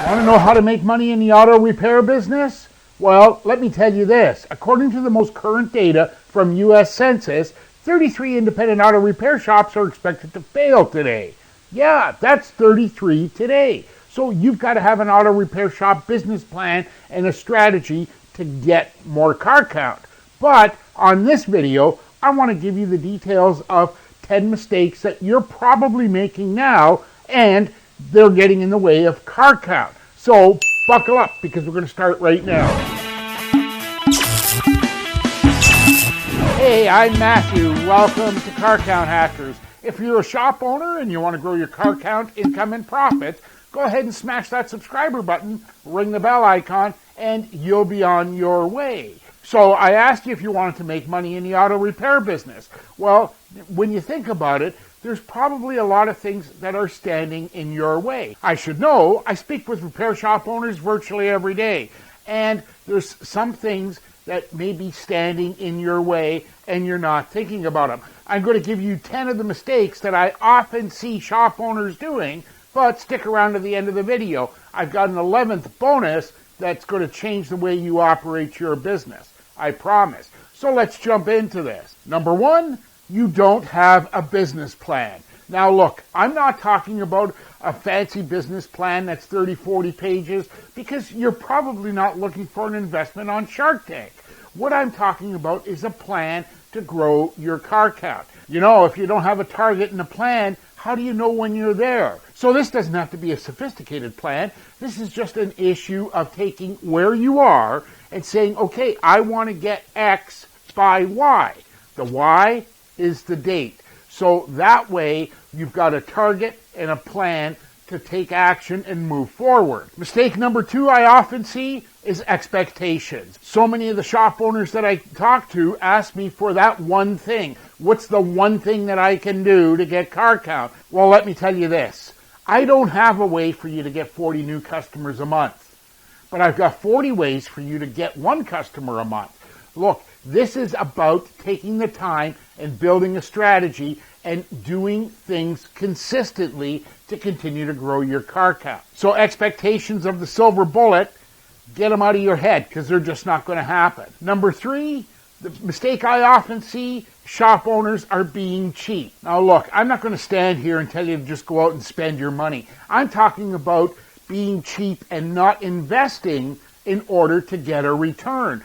Want to know how to make money in the auto repair business? Well, let me tell you this. According to the most current data from U.S. Census, 33 independent auto repair shops are expected to fail today. Yeah, that's 33 today. So you've got to have an auto repair shop business plan and a strategy to get more car count. But on this video, I want to give you the details of 10 mistakes that you're probably making now, and they're getting in the way of car count. So buckle up, because we're going to start right now. Hey, I'm Matthew. Welcome to Car Count Hackers. If you're a shop owner and you want to grow your car count, income, and profit, go ahead and smash that subscriber button, ring the bell icon, and you'll be on your way. So I asked you if you wanted to make money in the auto repair business. Well, when you think about it, there's probably a lot of things that are standing in your way. I should know, I speak with repair shop owners virtually every day, and there's some things that may be standing in your way and you're not thinking about them. I'm going to give you 10 of the mistakes that I often see shop owners doing, but stick around to the end of the video. I've got an 11th bonus that's going to change the way you operate your business. I promise. So let's jump into this. Number one, you don't have a business plan. Now look, I'm not talking about a fancy business plan that's 30, 40 pages, because you're probably not looking for an investment on Shark Tank. What I'm talking about is a plan to grow your car count. You know, if you don't have a target and a plan, how do you know when you're there? So this doesn't have to be a sophisticated plan. This is just an issue of taking where you are and saying, okay, I want to get X by Y. The Y is the date. So that way you've got a target and a plan to take action and move forward. Mistake number two I often see is expectations. So many of the shop owners that I talk to ask me for that one thing. What's the one thing that I can do to get car count? Well, let me tell you this. I don't have a way for you to get 40 new customers a month, but I've got 40 ways for you to get one customer a month. Look, this is about taking the time and building a strategy and doing things consistently to continue to grow your car count. So expectations of the silver bullet, get them out of your head, because they're just not going to happen. Number three, the mistake I often see, shop owners are being cheap. Now look, I'm not going to stand here and tell you to just go out and spend your money. I'm talking about being cheap and not investing in order to get a return.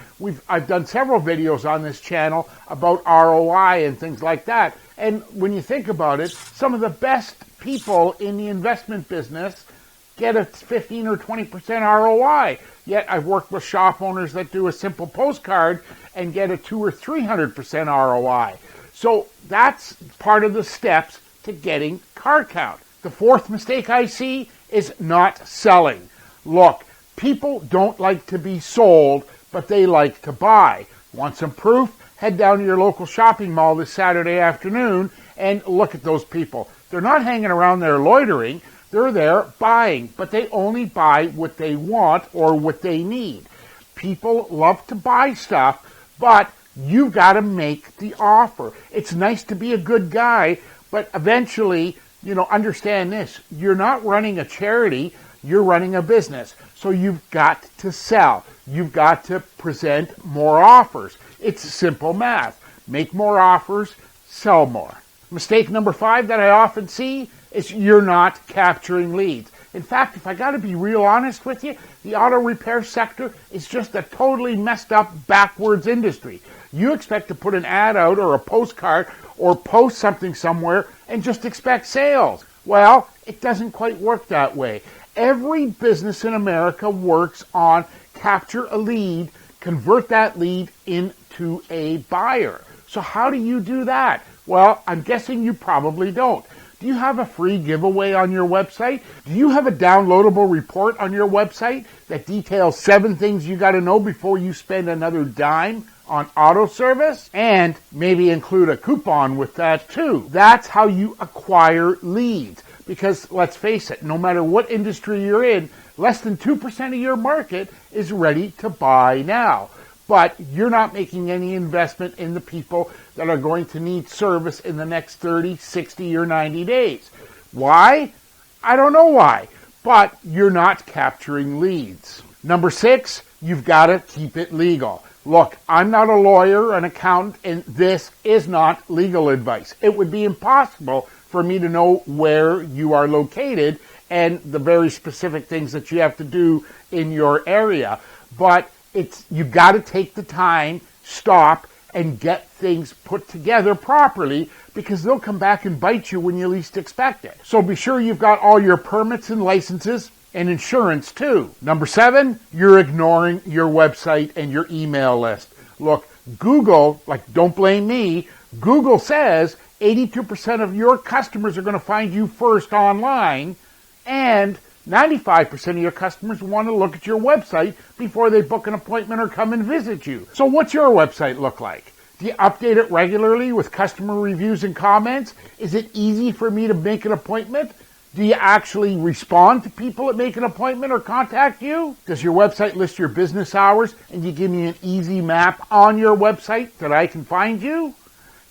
I've done several videos on this channel about ROI and things like that. And when you think about it, some of the best people in the investment business get a 15 or 20% ROI. Yet I've worked with shop owners that do a simple postcard and get a 200 or 300% ROI. So that's part of the steps to getting car count. The fourth mistake I see is not selling. Look, people don't like to be sold, but they like to buy. Want some proof? Head down to your local shopping mall this Saturday afternoon and look at those people. They're not hanging around there loitering. They're there buying, but they only buy what they want or what they need. People love to buy stuff, but you've got to make the offer. It's nice to be a good guy, but eventually, understand this. You're not running a charity. You're running a business. So you've got to sell. You've got to present more offers. It's simple math. Make more offers, sell more. Mistake number 5 that I often see is you're not capturing leads. In fact, if I got to be real honest with you, the auto repair sector is just a totally messed up, backwards industry. You expect to put an ad out or a postcard or post something somewhere and just expect sales. Well, it doesn't quite work that way. Every business in America works on capture a lead, convert that lead into a buyer. So how do you do that? Well, I'm guessing you probably don't. Do you have a free giveaway on your website? Do you have a downloadable report on your website that details 7 things you got to know before you spend another dime on auto service? And maybe include a coupon with that too. That's how you acquire leads. Because let's face it, no matter what industry you're in, less than 2% of your market is ready to buy now. But you're not making any investment in the people that are going to need service in the next 30, 60, or 90 days. Why? I don't know why. but you're not capturing leads. Number 6, you've got to keep it legal. Look, I'm not a lawyer, an accountant, and this is not legal advice. It would be impossible for me to know where you are located and the very specific things that you have to do in your area. But you've got to take the time, stop, and get things put together properly, because they'll come back and bite you when you least expect it. So be sure you've got all your permits and licenses and insurance too. Number 7, you're ignoring your website and your email list. Look, Google, don't blame me, Google says 82% of your customers are going to find you first online, and 95% of your customers want to look at your website before they book an appointment or come and visit you. So what's your website look like? Do you update it regularly with customer reviews and comments? Is it easy for me to make an appointment? Do you actually respond to people that make an appointment or contact you? Does your website list your business hours, and you give me an easy map on your website that I can find you?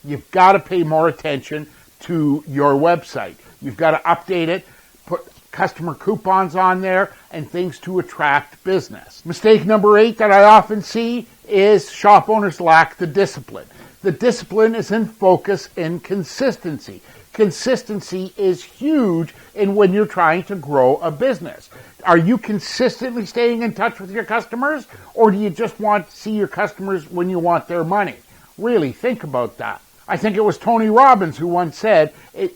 You've got to pay more attention to your website. You've got to update it, put customer coupons on there, and things to attract business. Mistake number 8 that I often see is shop owners lack the discipline. The discipline is in focus and consistency. Consistency is huge in when you're trying to grow a business. Are you consistently staying in touch with your customers, or do you just want to see your customers when you want their money? Really, think about that. I think it was Tony Robbins who once said,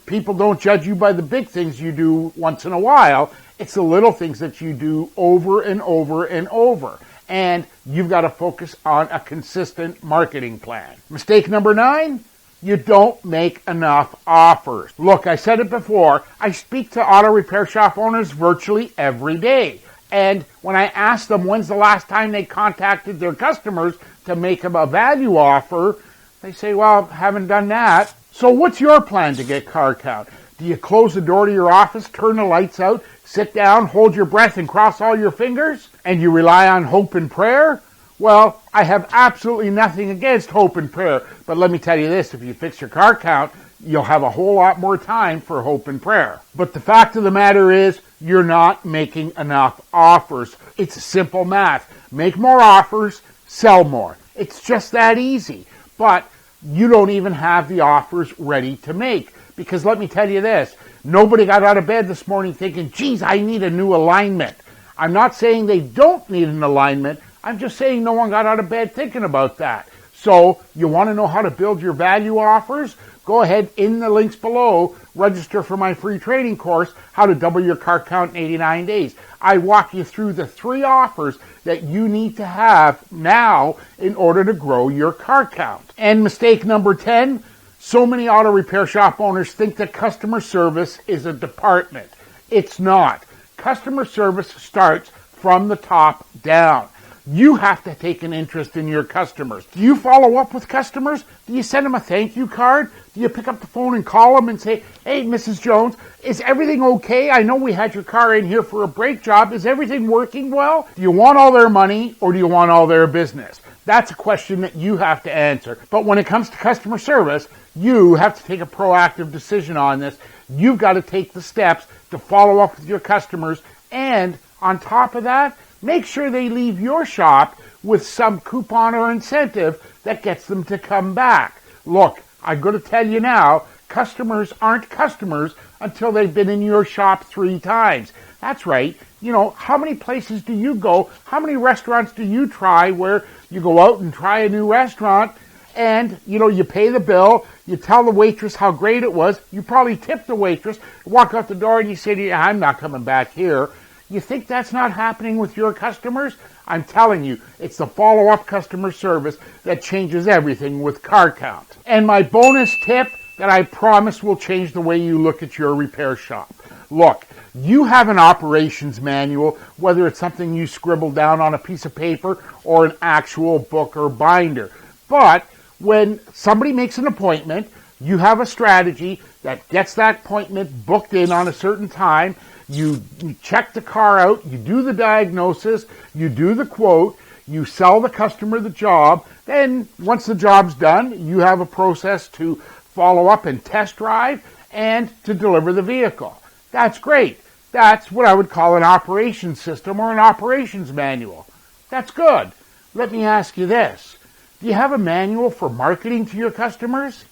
people don't judge you by the big things you do once in a while. It's the little things that you do over and over and over. And you've got to focus on a consistent marketing plan. Mistake number 9, you don't make enough offers. Look, I said it before, I speak to auto repair shop owners virtually every day. And when I ask them when's the last time they contacted their customers to make them a value offer, they say, well, haven't done that. So what's your plan to get car count? Do you close the door to your office, turn the lights out, sit down, hold your breath, and cross all your fingers? And you rely on hope and prayer? Well, I have absolutely nothing against hope and prayer. But let me tell you this, if you fix your car count, you'll have a whole lot more time for hope and prayer. But the fact of the matter is, you're not making enough offers. It's simple math. Make more offers, sell more. It's just that easy. But you don't even have the offers ready to make. Because let me tell you this, nobody got out of bed this morning thinking, geez, I need a new alignment. I'm not saying they don't need an alignment. I'm just saying no one got out of bed thinking about that. So you want to know how to build your value offers? Go ahead in the links below, register for my free training course, How to Double Your Car Count in 89 Days. I walk you through the 3 offers that you need to have now in order to grow your car count. And mistake number 10, so many auto repair shop owners think that customer service is a department. It's not. Customer service starts from the top down. You have to take an interest in your customers. Do you follow up with customers? Do you send them a thank you card? Do you pick up the phone and call them and say, hey, Mrs. Jones, is everything okay? I know we had your car in here for a brake job. Is everything working well? Do you want all their money, or do you want all their business? That's a question that you have to answer. But when it comes to customer service, you have to take a proactive decision on this. You've got to take the steps to follow up with your customers, and on top of that, make sure they leave your shop with some coupon or incentive that gets them to come back. Look, I'm going to tell you now, customers aren't customers until they've been in your shop 3 times. That's right. You know, how many places do you go? How many restaurants do you try where you go out and try a new restaurant and, you pay the bill, you tell the waitress how great it was, you probably tip the waitress, walk out the door and you say to you, I'm not coming back here. You think that's not happening with your customers? I'm telling you, it's the follow-up customer service that changes everything with car count. And my bonus tip that I promise will change the way you look at your repair shop. Look, you have an operations manual, whether it's something you scribble down on a piece of paper or an actual book or binder. But when somebody makes an appointment, you have a strategy that gets that appointment booked in on a certain time. You check the car out, you do the diagnosis, you do the quote, you sell the customer the job. Then once the job's done, you have a process to follow up and test drive and to deliver the vehicle. That's great. That's what I would call an operations system or an operations manual. That's good. Let me ask you this. Do you have a manual for marketing to your customers?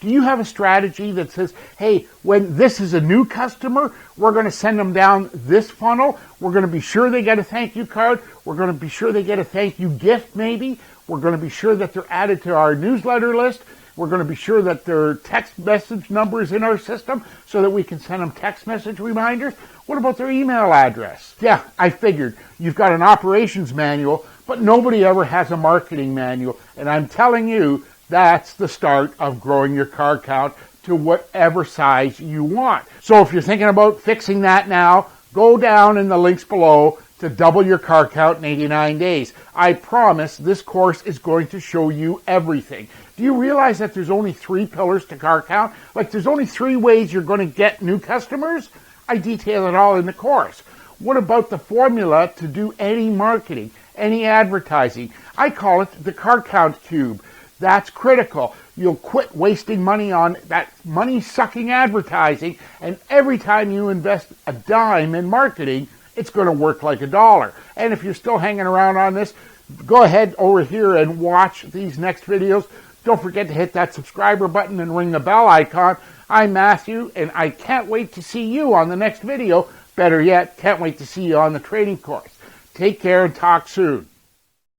Do you have a strategy that says, hey, when this is a new customer, we're going to send them down this funnel. We're going to be sure they get a thank you card. We're going to be sure they get a thank you gift maybe. We're going to be sure that they're added to our newsletter list. We're going to be sure that their text message number is in our system so that we can send them text message reminders. What about their email address? Yeah, I figured. You've got an operations manual, but nobody ever has a marketing manual. And I'm telling you, that's the start of growing your car count to whatever size you want. So if you're thinking about fixing that now, go down in the links below to double your car count in 89 days. I promise this course is going to show you everything. Do you realize that there's only 3 pillars to car count? Like there's only 3 ways you're going to get new customers? I detail it all in the course. What about the formula to do any marketing, any advertising? I call it the car count cube. That's critical. You'll quit wasting money on that money-sucking advertising, and every time you invest a dime in marketing, it's going to work like a dollar. And if you're still hanging around on this, go ahead over here and watch these next videos. Don't forget to hit that subscriber button and ring the bell icon. I'm Matthew, and I can't wait to see you on the next video. Better yet, can't wait to see you on the training course. Take care and talk soon.